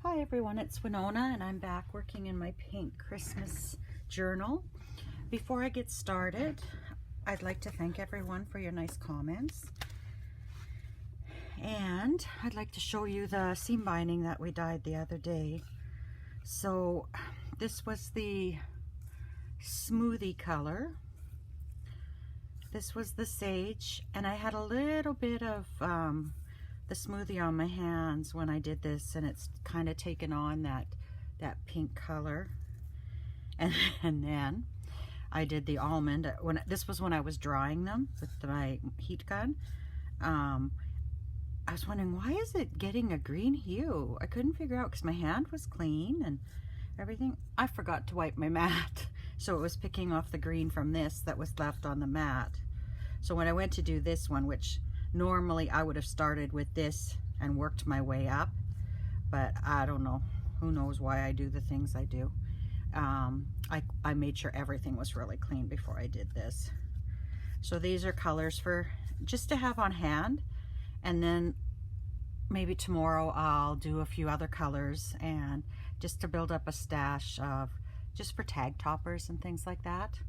Hi everyone, it's Winona and I'm back working in my pink Christmas journal. Before I get started, I'd like to thank everyone for your nice comments. And I'd like to show you the seam binding that we dyed the other day. So this was the smoothie color. This was the sage, and I had a little bit of the smoothie on my hands when I did this, and it's kind of taken on that pink color. And then I did the almond. This was when I was drying them with my heat gun. I was wondering, why is it getting a green hue? I couldn't figure out because my hand was clean and everything. I forgot to wipe my mat, so it was picking off the green from this that was left on the mat. So when I went to do this one, which normally I would have started with this and worked my way up, but I don't know, who knows why I do the things I do. I made sure everything was really clean before I did this. So these are colors for just to have on hand, and then maybe tomorrow I'll do a few other colors and just to build up a stash of just for tag toppers and things like that,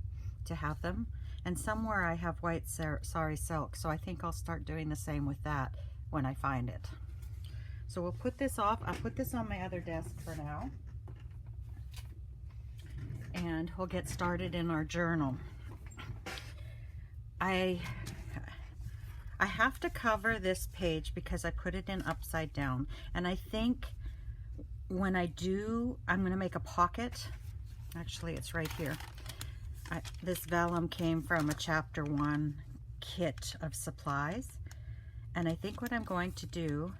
to have them. And somewhere I have white sari silk, so I think I'll start doing the same with that when I find it. So we'll put this off. I'll put this on my other desk for now, and we'll get started in our journal. I have to cover this page because I put it in upside down, and I think when I do, I'm going to make a pocket. Actually, it's right here. This vellum came from a chapter 1 kit of supplies, and I think what I'm going to do,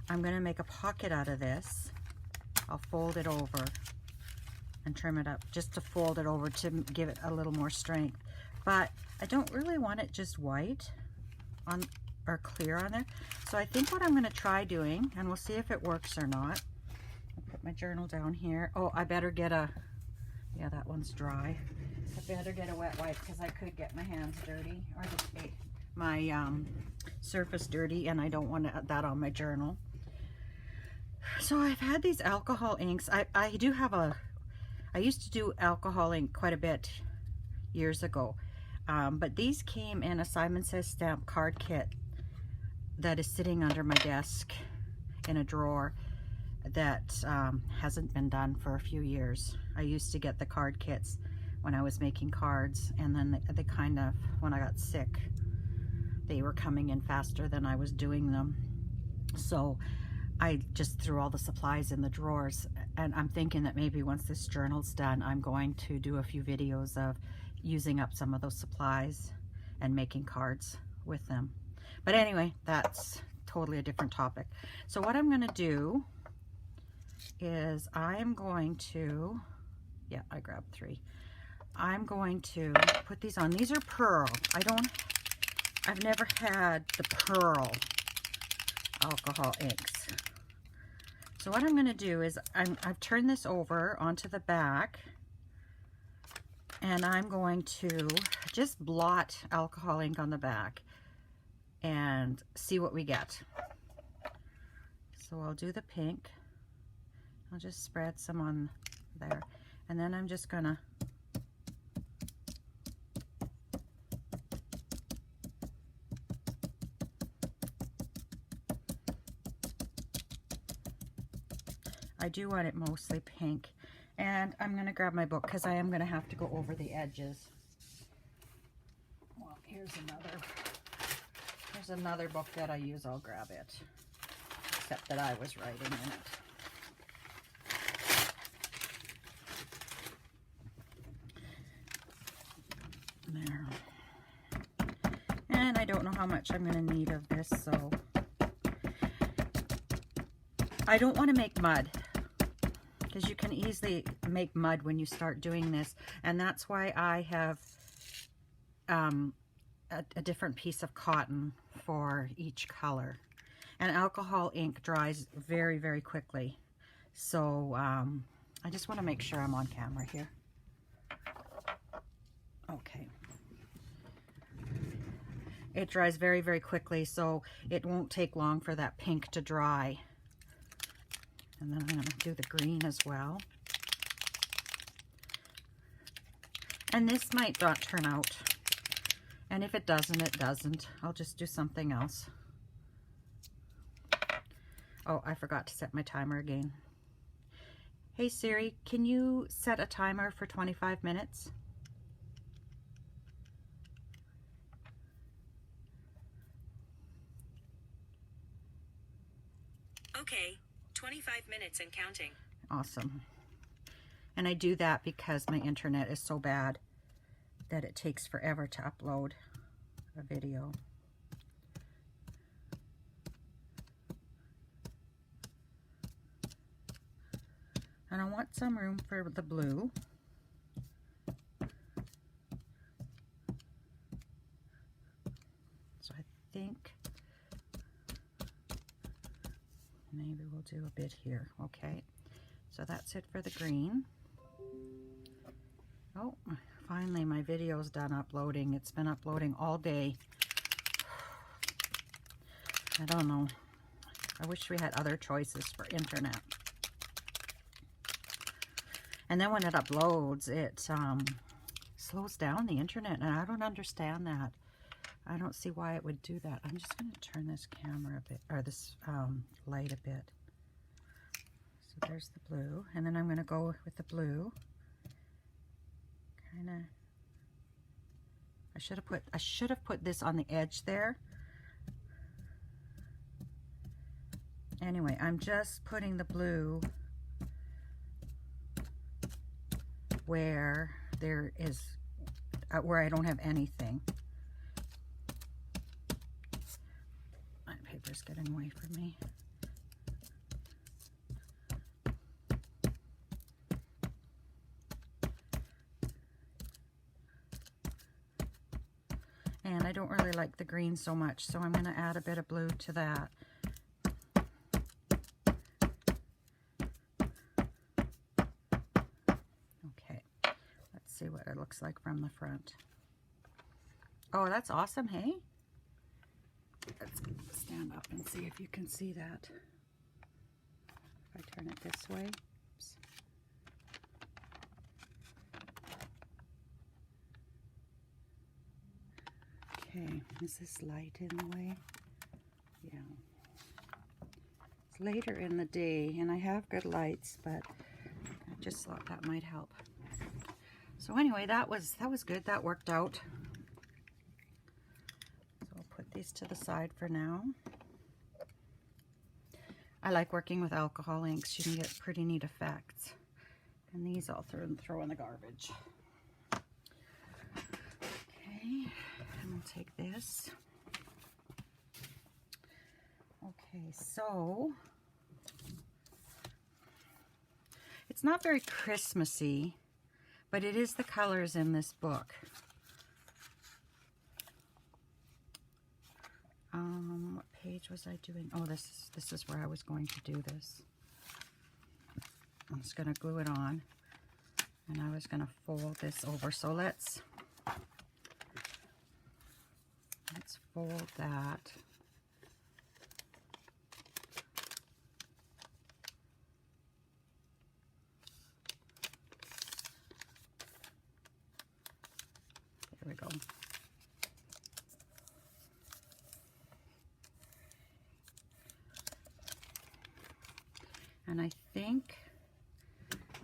I'm going to make a pocket out of this. I'll fold it over and trim it up just to fold it over to give it a little more strength. But I don't really want it just white on or clear on there. So I think what I'm going to try doing, and we'll see if it works or not. I'll put my journal down here. Oh, I better get a, yeah, that one's dry. I better get a wet wipe because I could get my hands dirty, or my surface dirty, and I don't want that on my journal. So I've had these alcohol inks. I do have I used to do alcohol ink quite a bit years ago. But these came in a Simon Says stamp card kit that is sitting under my desk in a drawer that hasn't been done for a few years. I used to get the card kits when I was making cards, and then they kind of, when I got sick, they were coming in faster than I was doing them. So I just threw all the supplies in the drawers, and I'm thinking that maybe once this journal's done, I'm going to do a few videos of using up some of those supplies and making cards with them. But anyway, that's totally a different topic. So what I'm going to do is I'm going to, yeah, I grabbed 3. I'm going to put these on. These are pearl. I've never had the pearl alcohol inks. So what I'm going to do is I've turned this over onto the back, and I'm going to just blot alcohol ink on the back and see what we get. So I'll do the pink. I'll just spread some on there, and then I'm just gonna I do want it mostly pink. And I'm going to grab my book because I am going to have to go over the edges. Well, here's another book that I use. I'll grab it. Except that I was writing in it. There. And I don't know how much I'm going to need of this, so I don't want to make mud, because you can easily make mud when you start doing this, and that's why I have a different piece of cotton for each color. And alcohol ink dries very, very quickly, so I just want to make sure I'm on camera here. Okay. It dries very, very quickly, so it won't take long for that pink to dry. And then I'm going to do the green as well. And this might not turn out. And if it doesn't, it doesn't. I'll just do something else. Oh, I forgot to set my timer again. Hey Siri, can you set a timer for 25 minutes? Okay, 25 minutes and counting. Awesome. And I do that because my internet is so bad that it takes forever to upload a video. And I want some room for the blue. So I think maybe we'll do a bit here. Okay, so that's it for the green. Oh, finally my video's done uploading. It's been uploading all day. I don't know. I wish we had other choices for internet. And then when it uploads, it slows down the internet, and I don't understand that. I don't see why it would do that. I'm just going to turn this camera a bit, or this light a bit. So there's the blue, and then I'm going to go with the blue. Kind of. I should have put this on the edge there. Anyway, I'm just putting the blue where there is, where I don't have anything. My paper's getting away from me. And I don't really like the green so much, so I'm going to add a bit of blue to that. See what it looks like from the front. Oh, that's awesome, hey? Let's stand up and see if you can see that. If I turn it this way. Oops. Okay, is this light in the way? Yeah. It's later in the day, and I have good lights, but I just thought that might help. So anyway, that was good. That worked out. So I'll put these to the side for now. I like working with alcohol inks. You can get pretty neat effects. And these I'll throw in the garbage. Okay, and we'll take this. Okay, so it's not very Christmassy, but it is the colors in this book. What page was I doing? Oh, this is where I was going to do this. I'm just going to glue it on, and I was going to fold this over. So let's fold that. There we go. And I think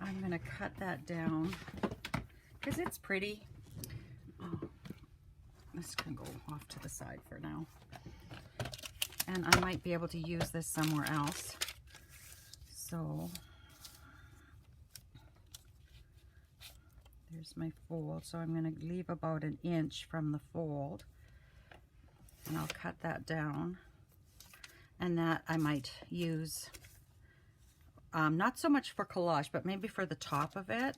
I'm going to cut that down because it's pretty. Oh, this can go off to the side for now. And I might be able to use this somewhere else. So there's my fold. So I'm going to leave about 1 inch from the fold. And I'll cut that down. And that I might use, not so much for collage, but maybe for the top of it.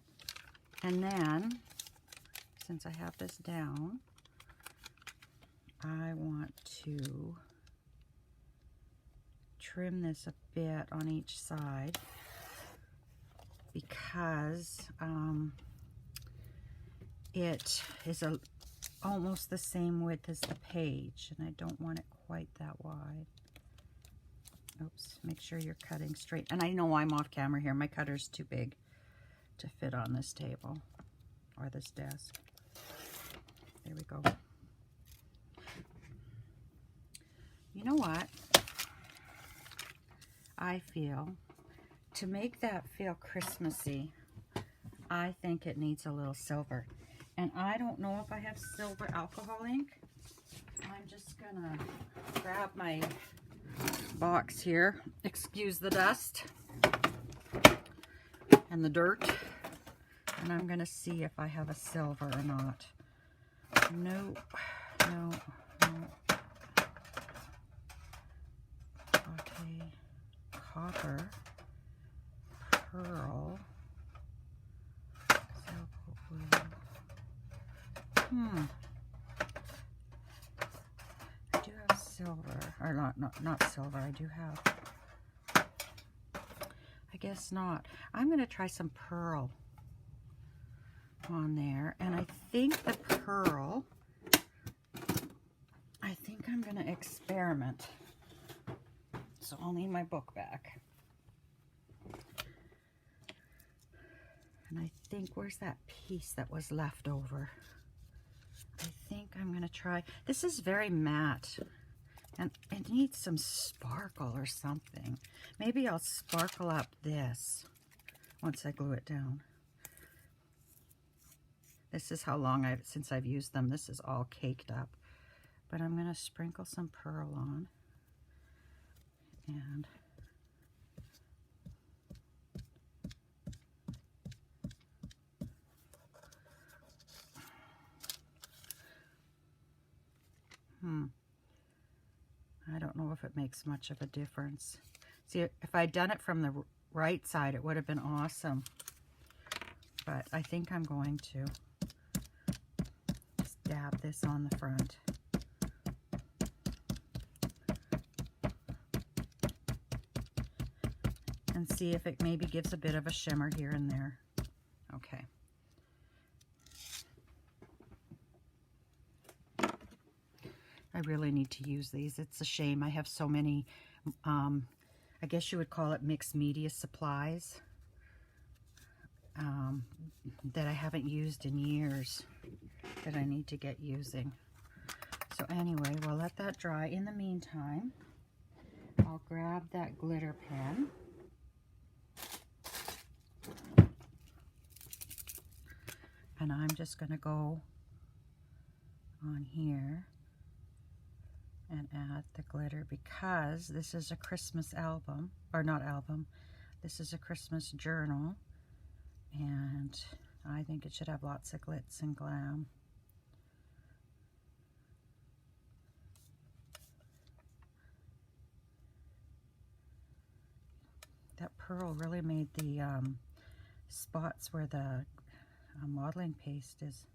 And then, since I have this down, I want to trim this a bit on each side because it is almost the same width as the page, and I don't want it quite that wide. Oops, make sure you're cutting straight. And I know I'm off camera here. My cutter's too big to fit on this table or this desk. There we go. You know what? I feel, to make that feel Christmassy, I think it needs a little silver. And I don't know if I have silver alcohol ink. I'm just gonna grab my box here. Excuse the dust and the dirt. And I'm gonna see if I have a silver or not. No, no, no. Okay, copper, pearl, silver blue. I do have silver, or not silver. I do have. I guess not. I'm gonna try some pearl on there, and I think the pearl, I think I'm gonna experiment, so I'll need my book back. And I think, where's that piece that was left over? I think I'm gonna try, this is very matte and it needs some sparkle or something. Maybe I'll sparkle up this once I glue it down. This is how long since I've used them. This is all caked up. But I'm going to sprinkle some pearl on. And I don't know if it makes much of a difference. See, if I'd done it from the right side, it would have been awesome. But I think I'm going to just dab this on the front. And see if it maybe gives a bit of a shimmer here and there. Okay. I really need to use these. It's a shame I have so many, I guess you would call it mixed media supplies that I haven't used in years that I need to get using. So anyway, we'll let that dry. In the meantime, I'll grab that glitter pen. And I'm just going to go on here and add the glitter because this is a Christmas album, or not album, this is a Christmas journal, and I think it should have lots of glitz and glam. That pearl really made the spots where the modeling paste is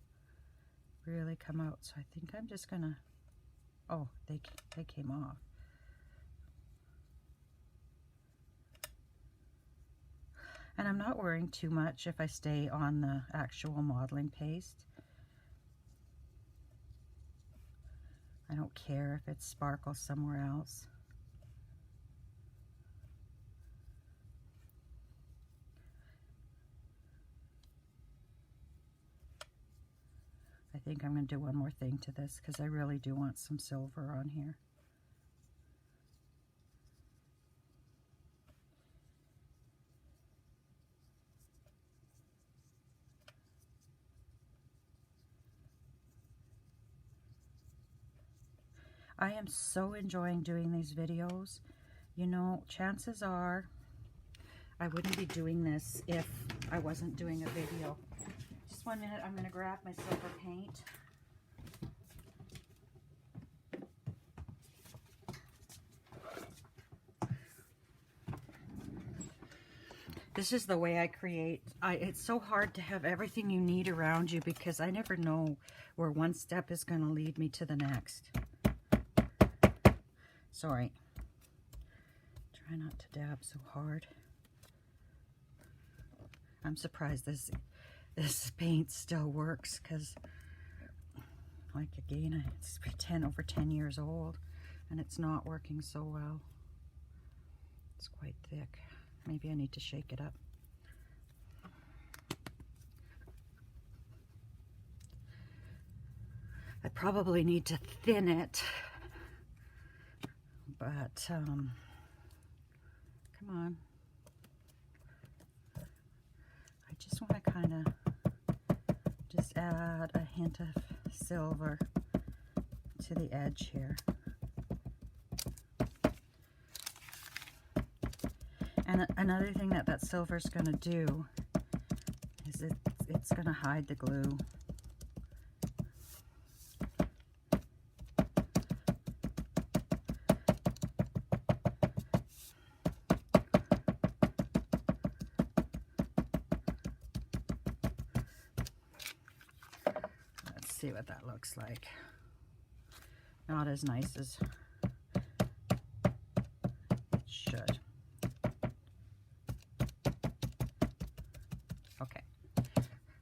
really come out, so I think I'm just gonna, oh, they came off. And I'm not worrying too much if I stay on the actual modeling paste. I don't care if it sparkles somewhere else. I think I'm going to do one more thing to this because I really do want some silver on here. I am so enjoying doing these videos. You know, chances are I wouldn't be doing this if I wasn't doing a video. Just 1 minute, I'm going to grab my silver paint. This is the way I create. It's so hard to have everything you need around you because I never know where one step is going to lead me to the next. Sorry. Try not to dab so hard. I'm surprised this paint still works because, like, again, it's over 10 years old and it's not working so well. It's quite thick. Maybe I need to shake it up. I probably need to thin it, but come on. I just want to kind of just add a hint of silver to the edge here. And another thing that silver is going to do is it's going to hide the glue. Let's see what that looks like. Not as nice as it should. Okay.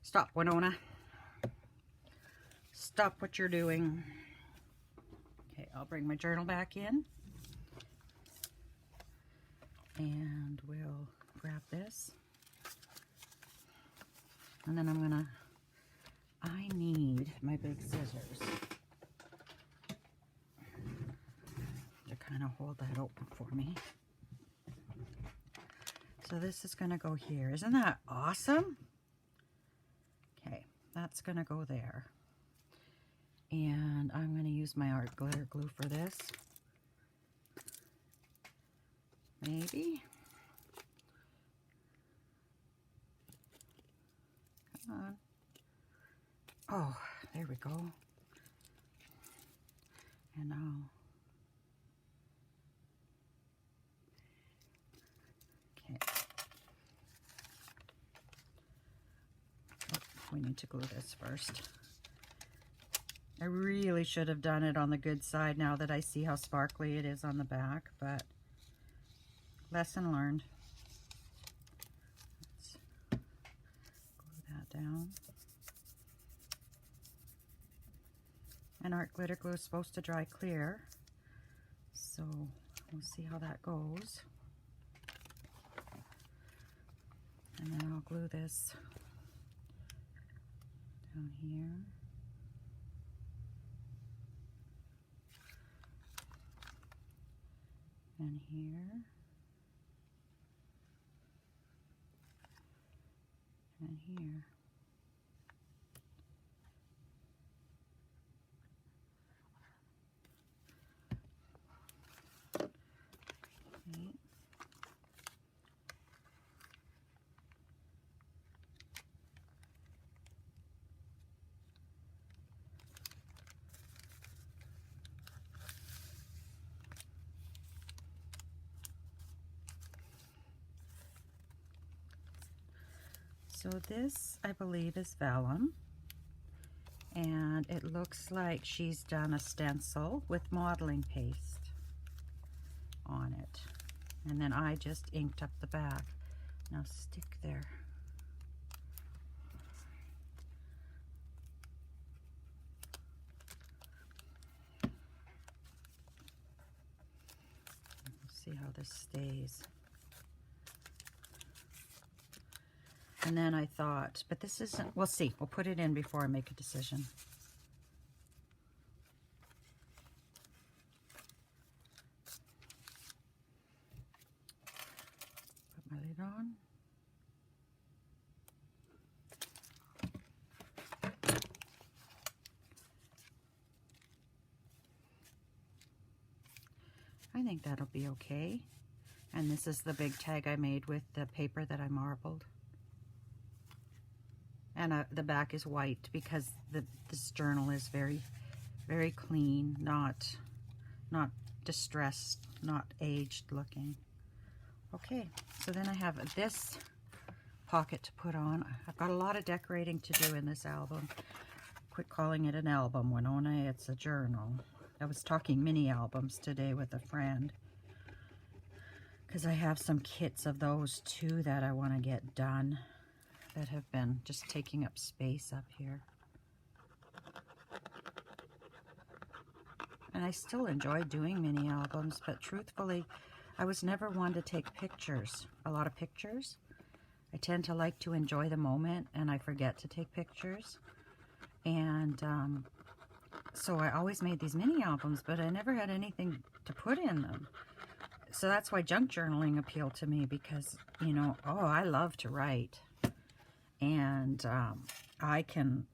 Stop, Winona. Stop what you're doing. Okay, I'll bring my journal back in. And we'll grab this. And then I need my big scissors to kind of hold that open for me. So this is going to go here. Isn't that awesome? Okay, that's going to go there. And I'm going to use my art glitter glue for this. Maybe. Come on. Oh, there we go. And now. Okay. Oh, we need to glue this first. I really should have done it on the good side now that I see how sparkly it is on the back, but lesson learned. Let's glue that down. And art glitter glue is supposed to dry clear, so we'll see how that goes. And then I'll glue this down here. And here. And here. Okay. So this, I believe, is vellum, and it looks like she's done a stencil with modeling paste on it, and then I just inked up the back. Now stick there. Let's see how this stays. And then I thought, but this isn't, we'll see. We'll put it in before I make a decision. Put my lid on. I think that'll be okay. And this is the big tag I made with the paper that I marbled. And the back is white because this journal is very, very clean, not distressed, not aged looking. Okay, so then I have this pocket to put on. I've got a lot of decorating to do in this album. Quit calling it an album, Winona, it's a journal. I was talking mini albums today with a friend because I have some kits of those too that I want to get done that have been just taking up space up here. And I still enjoy doing mini albums, but truthfully, I was never one to take pictures, a lot of pictures. I tend to like to enjoy the moment, and I forget to take pictures. And so I always made these mini albums, but I never had anything to put in them. So that's why junk journaling appealed to me, because, you know, oh, I love to write. And I can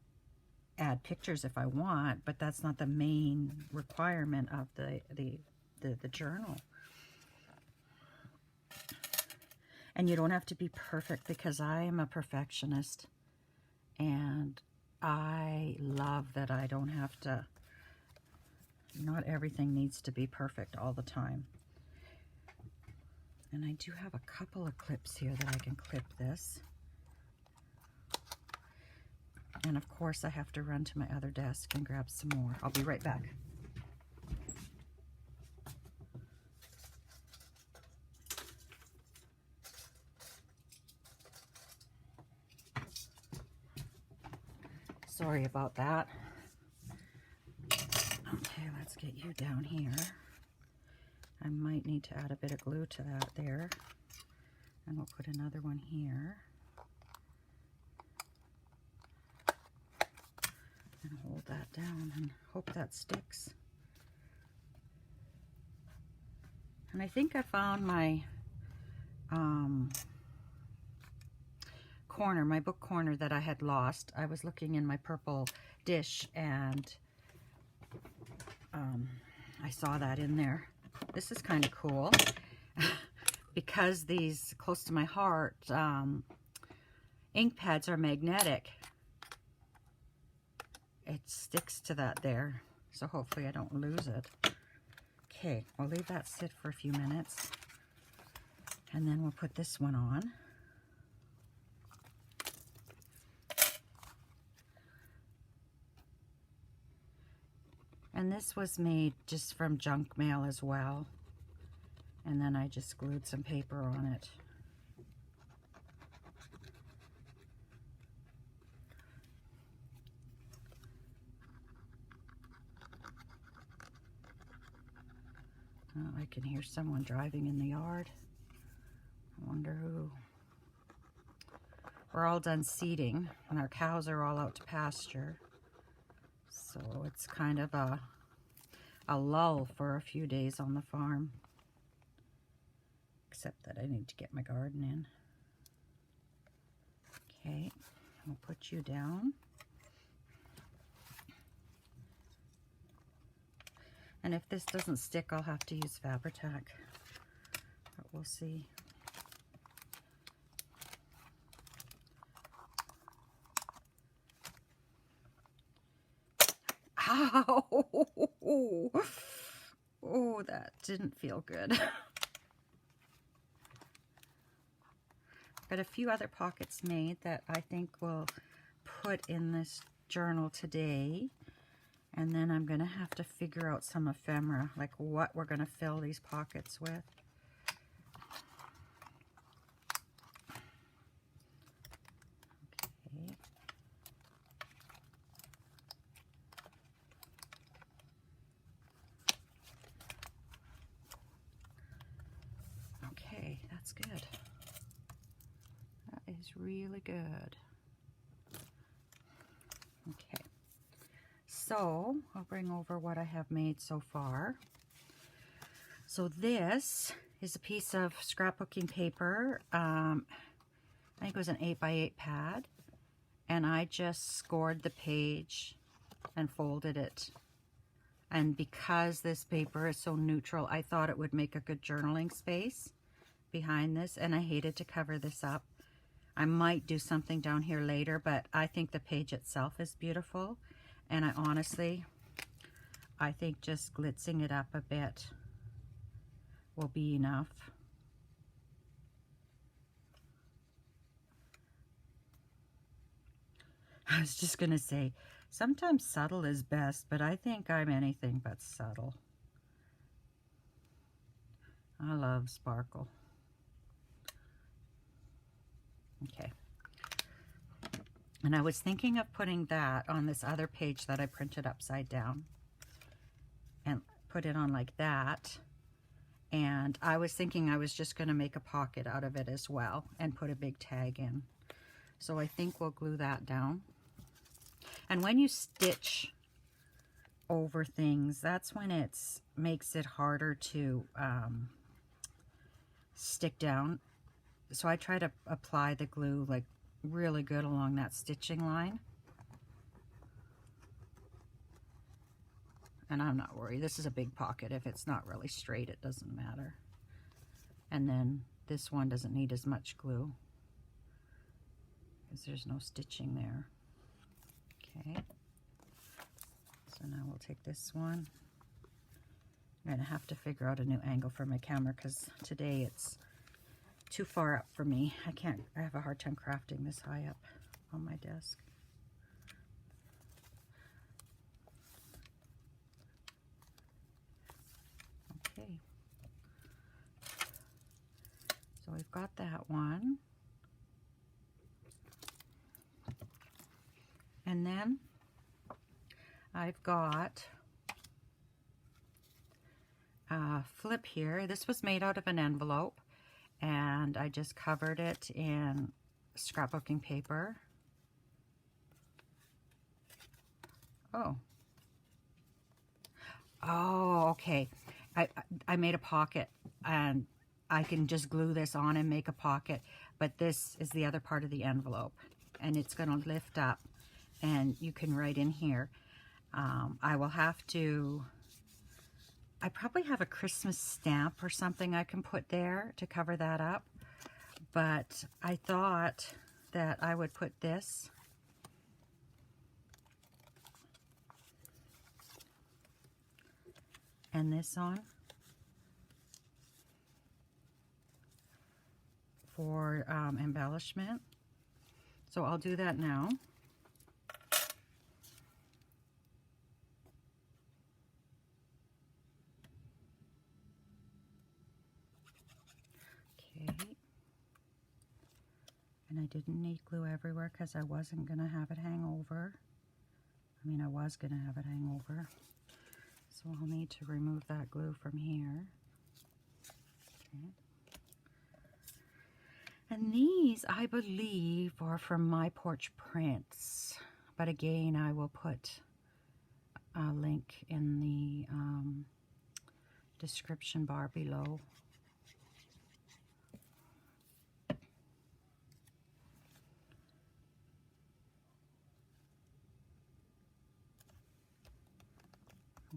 add pictures if I want, but that's not the main requirement of the journal. And you don't have to be perfect, because I am a perfectionist, and I love that I don't have to, not everything needs to be perfect all the time. And I do have a couple of clips here that I can clip this. And of course I have to run to my other desk and grab some more. I'll be right back. Sorry about that. Okay, let's get you down here. I might need to add a bit of glue to that there. And we'll put another one here. And hold that down and hope that sticks. And I think I found my corner, my book corner that I had lost. I was looking in my purple dish, and I saw that in there. This is kind of cool because these, close to my heart, ink pads are magnetic. It sticks to that there, so hopefully I don't lose it. Okay, I'll leave that sit for a few minutes, and then we'll put this one on. And this was made just from junk mail as well. And then I just glued some paper on it. Oh, I can hear someone driving in the yard. I wonder who. We're all done seeding, and our cows are all out to pasture. So it's kind of a lull for a few days on the farm. Except that I need to get my garden in. Okay, I'll put you down. And if this doesn't stick, I'll have to use Fabri-Tac. But we'll see. Ow! Oh, that didn't feel good. Got a few other pockets made that I think we'll put in this journal today. And then I'm going to have to figure out some ephemera, like what we're going to fill these pockets with. Okay. Okay, that's good. That is really good. Okay. So I'll bring over what I have made so far. So this is a piece of scrapbooking paper. I think it was an 8x8 pad. And I just scored the page and folded it. And because this paper is so neutral, I thought it would make a good journaling space behind this. And I hated to cover this up. I might do something down here later, but I think the page itself is beautiful. And I think just glitzing it up a bit will be enough. I was just going to say, sometimes subtle is best, but I think I'm anything but subtle. I love sparkle. Okay. And I was thinking of putting that on this other page that I printed upside down and put it on like that. And I was thinking I was just going to make a pocket out of it as well and put a big tag in. So I think we'll glue that down. And when you stitch over things, that's when it makes it harder to stick down. So I try to apply the glue like really good along that stitching line. And I'm not worried. This is a big pocket. If it's not really straight, it doesn't matter. And then this one doesn't need as much glue because there's no stitching there. Okay. So now we'll take this one. I'm going to have to figure out a new angle for my camera because today it's too far up for me. I have a hard time crafting this high up on my desk. Okay. So we've got that one. And then I've got a flip here. This was made out of an envelope, and I just covered it in scrapbooking paper. Oh, okay. I made a pocket, and I can just glue this on and make a pocket, but this is the other part of the envelope, and it's going to lift up, and you can write in here. I will have to, I probably have a Christmas stamp or something I can put there to cover that up, but I thought that I would put this and this on for embellishment. So I'll do that now. Okay. And I didn't need glue everywhere because I wasn't going to have it hang over. I mean, I was going to have it hang over. So I'll need to remove that glue from here. Okay. And these, I believe, are from My Porch Prints. But again, I will put a link in the description bar below.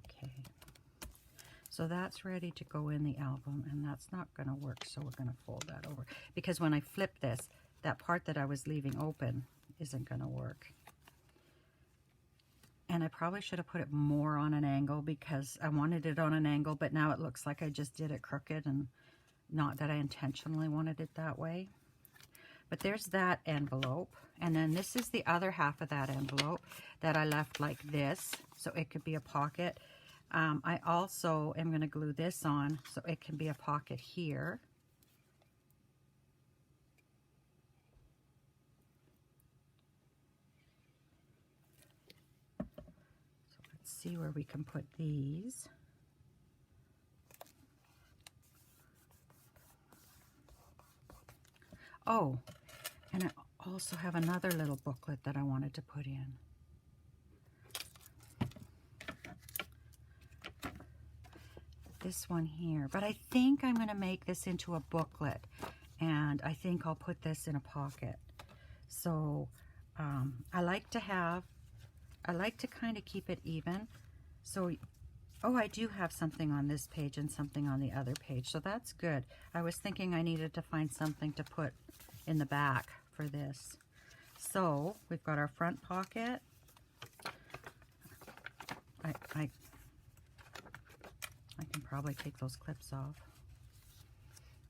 Okay, so that's ready to go in the album, and that's not going to work, so we're going to fold that over. Because when I flip this, that part that I was leaving open isn't going to work. And I probably should have put it more on an angle because I wanted it on an angle, but now it looks like I just did it crooked, and not that I intentionally wanted it that way. But there's that envelope, and then this is the other half of that envelope that I left like this, so it could be a pocket. I also am going to glue this on so it can be a pocket here. So let's see where we can put these. Oh, and I also have another little booklet that I wanted to put in. This one here, but I think I'm going to make this into a booklet, and I think I'll put this in a pocket. So I like to kind of keep it even. So, oh, I do have something on this page and something on the other page, so that's good. I was thinking I needed to find something to put in the back for this. So we've got our front pocket. I can probably take those clips off.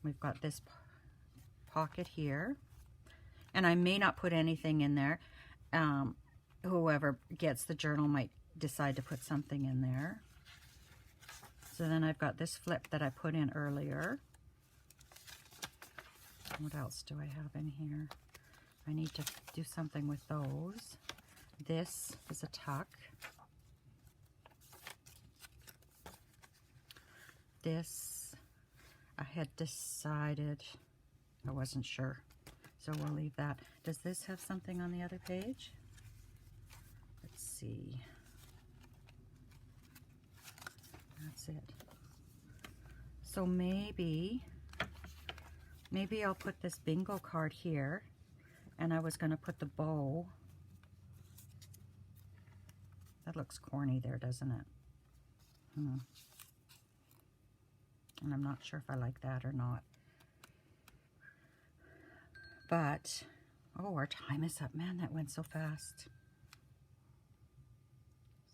We've got this pocket here, and I may not put anything in there. Whoever gets the journal might decide to put something in there. So then I've got this flip that I put in earlier. What else do I have in here? I need to do something with those. This is a tuck. This I had decided, I wasn't sure. So we'll leave that. Does this have something on the other page? Let's see. That's it. So maybe I'll put this bingo card here, and I was going to put the bow. That looks corny there, doesn't it? And I'm not sure if I like that or not. But, oh, our time is up. Man, that went so fast.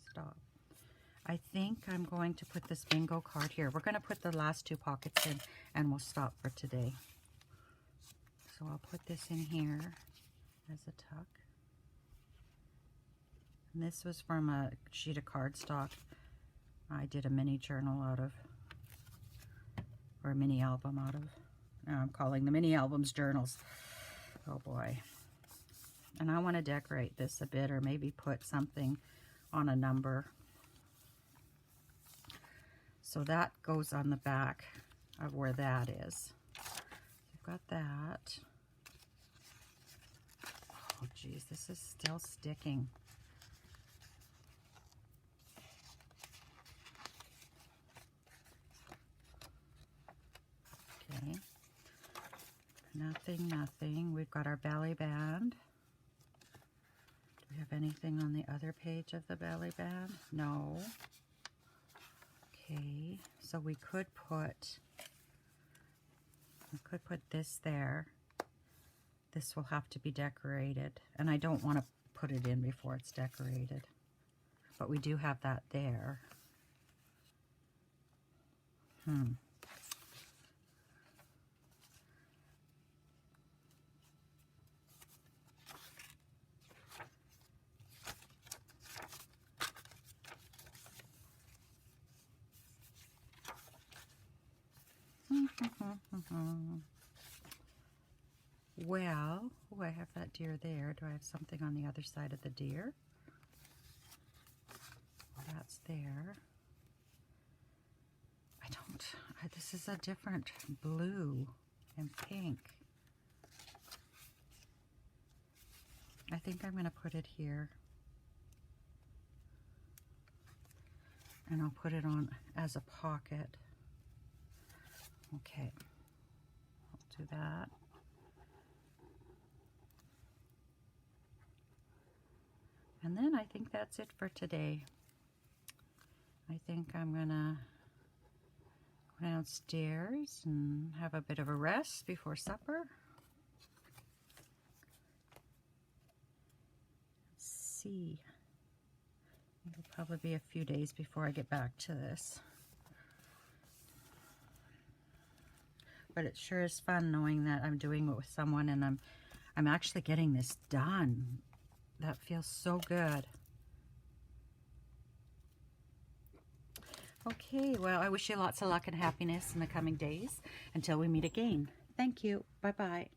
Stop. I think I'm going to put this bingo card here. We're going to put the last 2 pockets in, and we'll stop for today. So I'll put this in here as a tuck. And this was from a sheet of cardstock I did a mini journal out of, or a mini album out of. Now I'm calling the mini albums journals. Oh boy. And I want to decorate this a bit, or maybe put something on a number. So that goes on the back of where that is. I've got that. Oh geez, this is still sticking. Okay. Nothing. We've got our belly band. Do we have anything on the other page of the belly band? No. Okay, so we could put this there. This will have to be decorated, and I don't want to put it in before it's decorated. But we do have that there. Well, oh, I have that deer there. Do I have something on the other side of the deer? That's there. This is a different blue and pink. I think I'm going to put it here. And I'll put it on as a pocket. Okay, I'll do that. And then I think that's it for today. I think I'm gonna go downstairs and have a bit of a rest before supper. Let's see. It'll probably be a few days before I get back to this. But it sure is fun knowing that I'm doing it with someone and I'm actually getting this done. That feels so good. Okay, well, I wish you lots of luck and happiness in the coming days until we meet again. Thank you. Bye-bye.